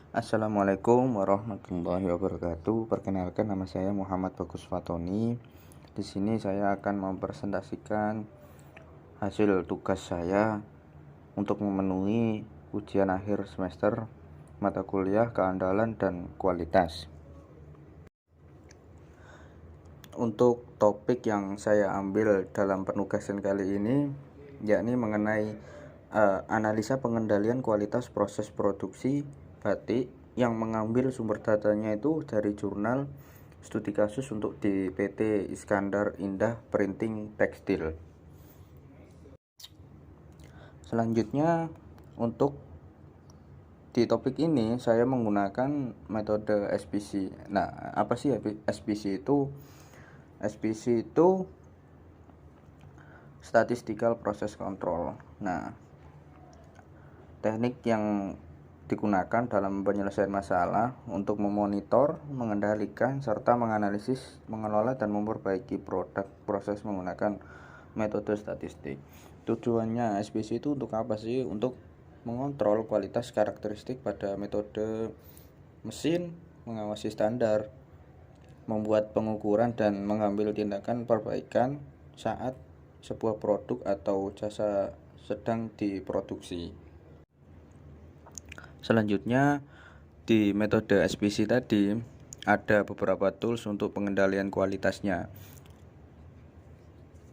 Assalamualaikum warahmatullahi wabarakatuh. Perkenalkan, nama saya Muhammad Bagus Fatoni. Di sini saya akan mempresentasikan hasil tugas saya untuk memenuhi ujian akhir semester mata kuliah keandalan dan kualitas. Untuk topik yang saya ambil dalam penugasan kali ini yakni mengenai analisa pengendalian kualitas proses produksi batik yang mengambil sumber datanya itu dari jurnal studi kasus untuk di PT Iskandar Indah Printing Tekstil. Selanjutnya, untuk di topik ini saya menggunakan metode SPC. Nah, apa sih SPC itu? SPC itu Statistical Process Control. Nah, teknik yang digunakan dalam penyelesaian masalah untuk memonitor, mengendalikan, serta menganalisis, mengelola, dan memperbaiki produk proses menggunakan metode statistik. Tujuannya SPC itu untuk apa sih? Untuk mengontrol kualitas karakteristik pada metode mesin, mengawasi standar, membuat pengukuran, dan mengambil tindakan perbaikan saat sebuah produk atau jasa sedang diproduksi. Selanjutnya, di metode SPC tadi ada beberapa tools untuk pengendalian kualitasnya,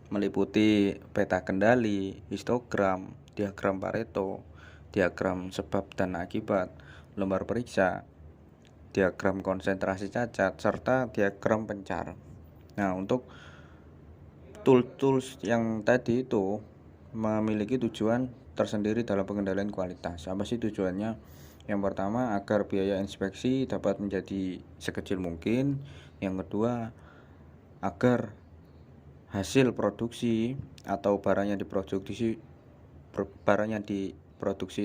meliputi peta kendali, histogram, diagram Pareto, diagram sebab dan akibat, lembar periksa, diagram konsentrasi cacat, serta diagram pencar. Nah, untuk tools yang tadi itu memiliki tujuan tersendiri dalam pengendalian kualitas. Apa sih tujuannya? Yang pertama, agar biaya inspeksi dapat menjadi sekecil mungkin. Yang kedua, agar hasil produksi atau barang yang diproduksi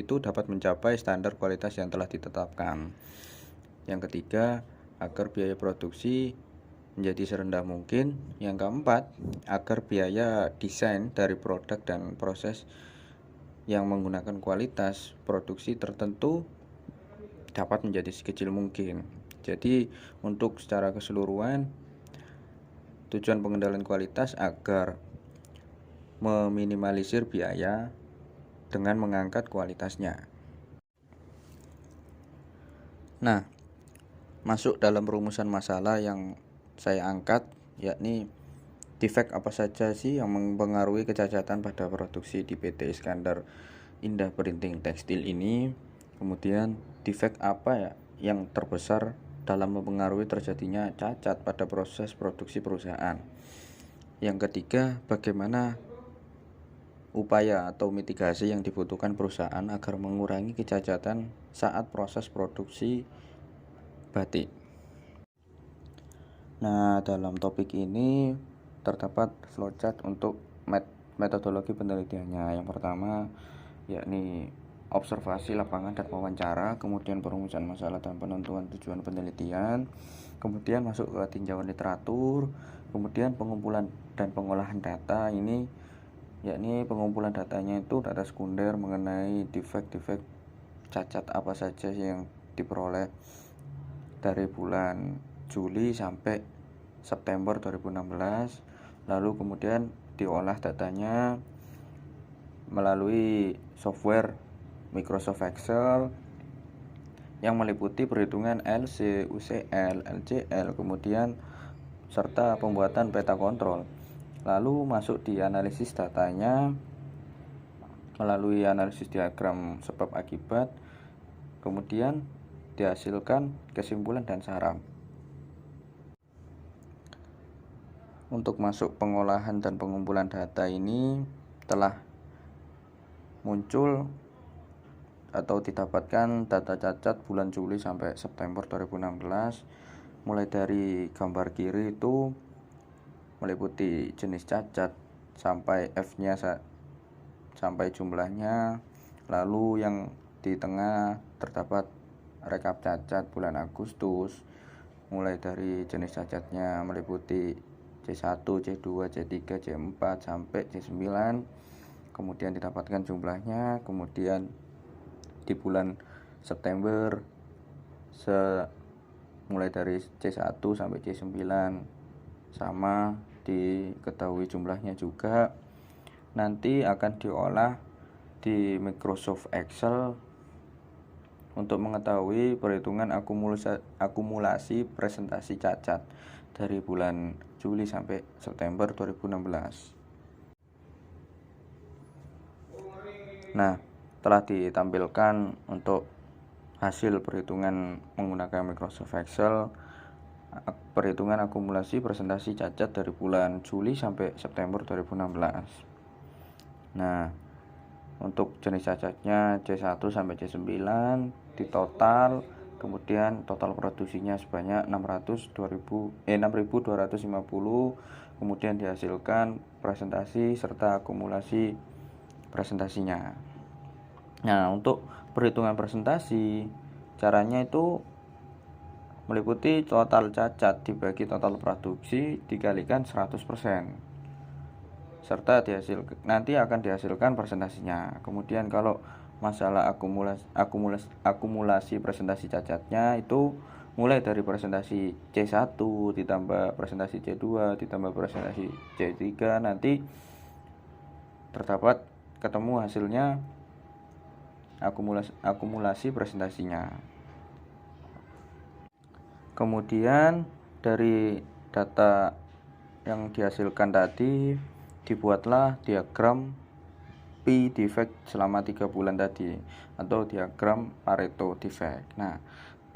itu dapat mencapai standar kualitas yang telah ditetapkan. Yang ketiga, agar biaya produksi menjadi serendah mungkin. Yang keempat, agar biaya desain dari produk dan proses yang menggunakan kualitas produksi tertentu dapat menjadi sekecil mungkin. Jadi untuk secara keseluruhan, tujuan pengendalian kualitas agar meminimalisir biaya dengan mengangkat kualitasnya. Nah, masuk dalam rumusan masalah yang saya angkat, yakni defek apa saja sih yang mempengaruhi kecacatan pada produksi di PT Iskandar Indah Printing Tekstil ini. Kemudian defek apa ya yang terbesar dalam mempengaruhi terjadinya cacat pada proses produksi perusahaan. Yang ketiga, bagaimana upaya atau mitigasi yang dibutuhkan perusahaan agar mengurangi kecacatan saat proses produksi batik. Nah, dalam topik ini terdapat flowchart untuk metodologi penelitiannya. Yang pertama yakni observasi lapangan dan wawancara, kemudian perumusan masalah dan penentuan tujuan penelitian, kemudian masuk ke tinjauan literatur, kemudian pengumpulan dan pengolahan data. Ini yakni pengumpulan datanya itu data sekunder mengenai defek-defek cacat apa saja yang diperoleh dari bulan Juli sampai September 2016. Lalu kemudian diolah datanya melalui software Microsoft Excel yang meliputi perhitungan LC, UCL, LCL, kemudian serta pembuatan peta kontrol. Lalu masuk di analisis datanya melalui analisis diagram sebab akibat, kemudian dihasilkan kesimpulan dan saran. Untuk masuk pengolahan dan pengumpulan data ini telah muncul atau didapatkan data cacat bulan Juli sampai September 2016. Mulai dari gambar kiri itu meliputi jenis cacat sampai F-nya sampai jumlahnya. Lalu yang di tengah terdapat rekap cacat bulan Agustus, mulai dari jenis cacatnya meliputi C1, C2, C3, C4 sampai C9. Kemudian didapatkan jumlahnya. Kemudian di bulan September mulai dari C1 sampai C9 sama, diketahui jumlahnya juga. Nanti akan diolah di Microsoft Excel untuk mengetahui perhitungan akumulasi presentasi cacat dari bulan Juli sampai September 2016. Nah, telah ditampilkan untuk hasil perhitungan menggunakan Microsoft Excel, perhitungan akumulasi presentasi cacat dari bulan Juli sampai September 2016. Nah, untuk jenis cacatnya C1 sampai C9 di total, kemudian total produksinya sebanyak 6.250, kemudian dihasilkan presentasi serta akumulasi presentasinya. Nah, untuk perhitungan presentasi, caranya itu meliputi total cacat dibagi total produksi dikalikan 100%. Serta nanti akan dihasilkan presentasinya. Kemudian kalau masalah akumulasi presentasi cacatnya itu mulai dari presentasi C1 ditambah presentasi C2 ditambah presentasi C3, nanti terdapat ketemu hasilnya akumulasi presentasinya. Kemudian dari data yang dihasilkan tadi dibuatlah diagram P defect selama 3 bulan tadi, atau diagram Pareto defect. Nah,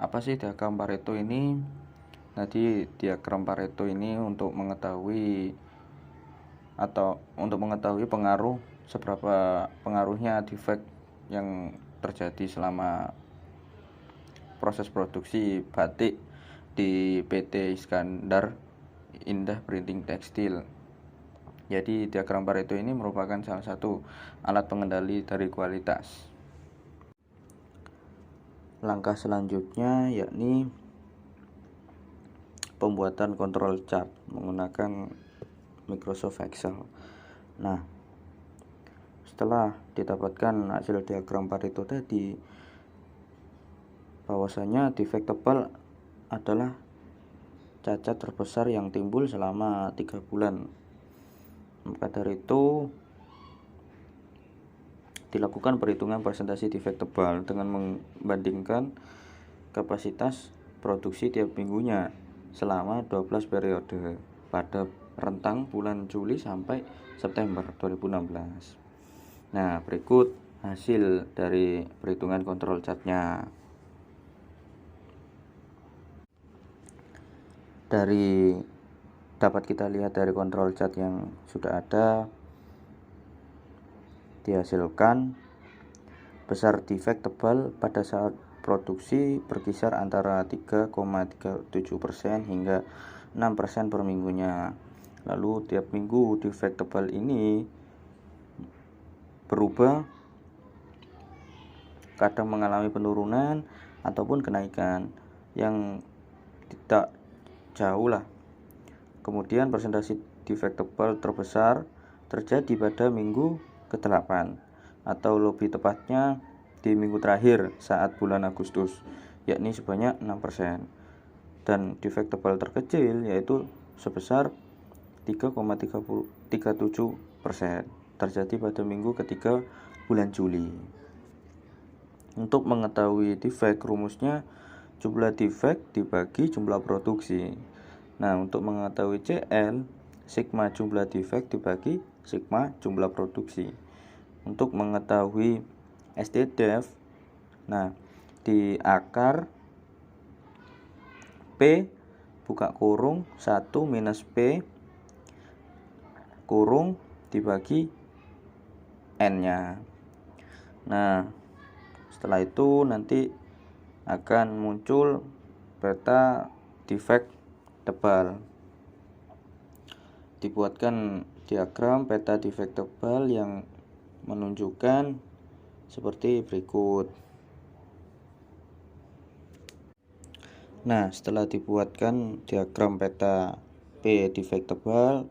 apa sih diagram Pareto ini? Jadi diagram Pareto ini untuk mengetahui pengaruh, seberapa pengaruhnya defect yang terjadi selama proses produksi batik di PT Iskandar Indah Printing Tekstil. Jadi diagram Pareto ini merupakan salah satu alat pengendali dari kualitas. Langkah selanjutnya yakni pembuatan control chart menggunakan Microsoft Excel. Nah, setelah didapatkan hasil diagram Pareto tadi, bahwasanya defect tebal adalah cacat terbesar yang timbul selama 3 bulan. Maka dari itu dilakukan perhitungan presentasi defect tebal dengan membandingkan kapasitas produksi tiap minggunya selama 12 periode pada rentang bulan Juli sampai September 2016. Nah, berikut hasil dari perhitungan kontrol chartnya. Dapat kita lihat dari kontrol chart yang sudah ada, dihasilkan besar defect tebal pada saat produksi berkisar antara 3,37% hingga 6% per minggunya. Lalu tiap minggu defect tebal ini berubah, kadang mengalami penurunan ataupun kenaikan yang tidak jauh lah. Kemudian presentasi defect tebal terbesar terjadi pada minggu ke-8 atau lebih tepatnya di minggu terakhir saat bulan Agustus, yakni sebanyak 6%. Dan defect tebal terkecil yaitu sebesar 3,37% terjadi pada minggu ketiga bulan Juli. Untuk mengetahui defect, rumusnya jumlah defect dibagi jumlah produksi. Nah, untuk mengetahui CL, sigma jumlah defect dibagi sigma jumlah produksi. Untuk mengetahui STDEF, nah, di akar P buka kurung 1 minus P kurung dibagi N-nya. Nah, setelah itu nanti akan muncul peta defect tebal. Dibuatkan diagram peta defect tebal yang menunjukkan seperti berikut. Nah, setelah dibuatkan diagram peta P defect tebal,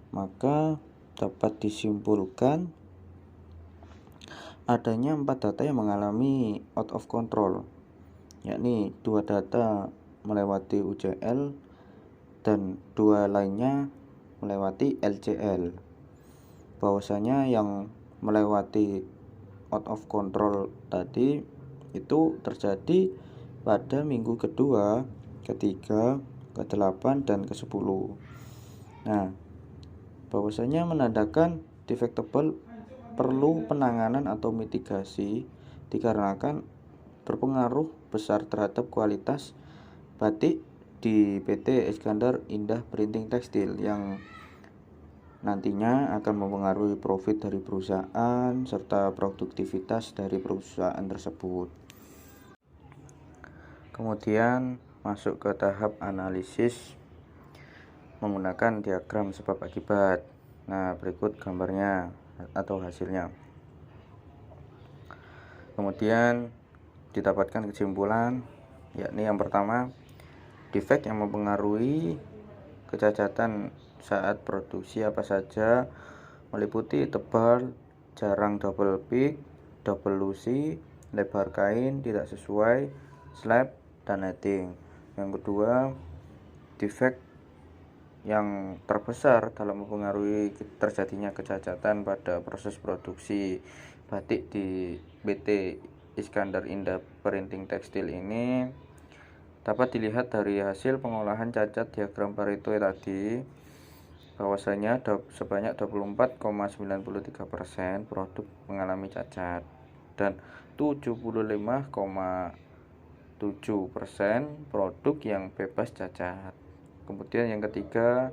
maka dapat disimpulkan adanya 4 data yang mengalami out of control. yakni 2 data melewati UCL dan 2 lainnya melewati LCL. Bahwasanya yang melewati out of control tadi itu terjadi pada minggu kedua, ketiga, ke-8 dan ke-10. Nah, bahwasanya menandakan defectable perlu penanganan atau mitigasi dikarenakan berpengaruh besar terhadap kualitas batik di PT Iskandar Indah Printing Tekstil yang nantinya akan mempengaruhi profit dari perusahaan serta produktivitas dari perusahaan tersebut. Kemudian masuk ke tahap analisis menggunakan diagram sebab akibat. Nah, berikut gambarnya atau hasilnya. Kemudian didapatkan kesimpulan, yakni yang pertama, defect yang mempengaruhi kecacatan saat produksi apa saja, meliputi tebal, jarang double peak, double lucy, lebar kain tidak sesuai, slab, dan netting. Yang kedua, defect yang terbesar dalam mempengaruhi terjadinya kecacatan pada proses produksi batik di PT Iskandar Indah Printing Tekstil ini dapat dilihat dari hasil pengolahan cacat diagram Pareto tadi, bahwasanya sebanyak 24,93% produk mengalami cacat dan 75,7% produk yang bebas cacat. Kemudian yang ketiga,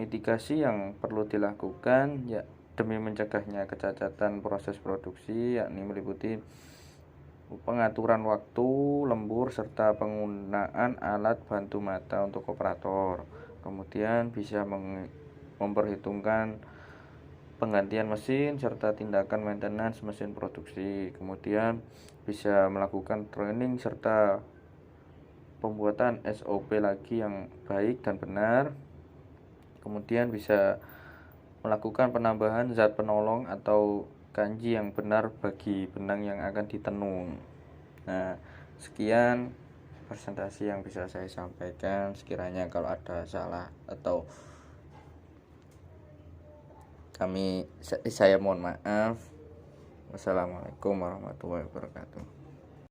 mitigasi yang perlu dilakukan demi mencegahnya kecacatan proses produksi, yakni meliputi pengaturan waktu lembur serta penggunaan alat bantu mata untuk operator. Kemudian bisa memperhitungkan penggantian mesin serta tindakan maintenance mesin produksi. Kemudian bisa melakukan training serta pembuatan SOP lagi yang baik dan benar. Kemudian bisa melakukan penambahan zat penolong atau kanji yang benar bagi benang yang akan ditenun. Nah, sekian presentasi yang bisa saya sampaikan. Sekiranya kalau ada salah atau saya mohon maaf. Wassalamualaikum warahmatullahi wabarakatuh.